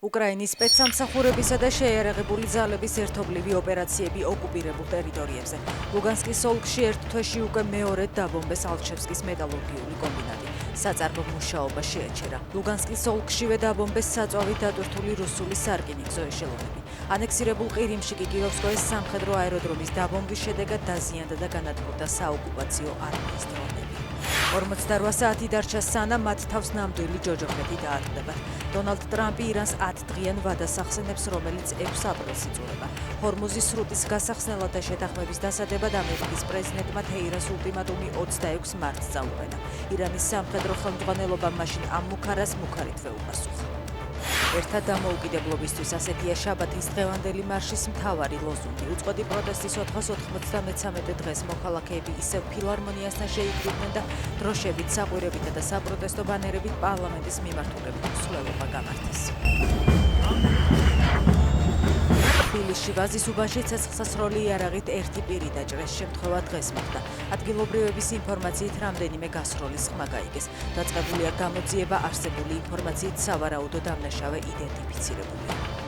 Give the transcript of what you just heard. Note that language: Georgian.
უკრაინის სპეცსამსახურებისა და შეიარაღებული ძალების ერთობლივი ოპერაციები ოკუპირებულ ტერიტორიებზე. ლუგანსკის ოლქში ერთ თვეში უკვე მეორედ დაბომბეს ალჩევსკის მეტალურგიული კომბინატი. საწარმო მუშაობა შეაჩერა. ლუგანსკის ოლქშივე დაბომბეს საწვავით დატვირთული რუსული სარკინიგზო ეშელონები. ანექსირებულ ყირიმში კი კიროვსკოეს სამხედრო აეროდრომის დაბომბვის შედეგად დაზიანდა და განადგურდა საოკუპაციო არმიის დრონები. 48 საათი დარჩა სანამ მათ თავს ნამდვილი ჯოჯოხეთი დაატყდებათ. დონალდ ტრამპი ირანს 10 დღიან ვადას ახსენებს, რომელიც 6 აპრილს იწურება. ჰორმუზის სრუტის გასახსნელად და შეთანხმების დასადებად ამერიკის პრეზიდენტმა თეირანს ულტიმატუმი 26 მარტს წაუყენა. ირანის სამხედრო ხელმძღვანელობამ მაშინ ამ მუქარას მუქარითვე უპასუხა. ერთად დამოუკიდებლობისთვის ასეთია შაბათის დღევანდელი მარშის მთავარი ლოზუნგი. უწყვეტი პროტესტის 493 დღეს მოქალაქეები ისევ ფილარმონიასთან შეიკრიბნენ და დროშებით, საყვირებითა და საპროტესტო ბანერებით პარლამენტის მიმართულებით მსვლელობა გამართეს. თბილისში ვაზის უბანში ცეცხლსასროლი იარაღით ერთი პირი დაჭრეს. შემთხვევა დღეს მოხდა. ადგილობრივების ინფორმაციით რამდენიმე გასროლის ხმა გაიგეს. დაწყებულია გამოძიება, არსებული ინფორმაციით სავარაუდო დამნაშავე იდენტიფიცირებულია.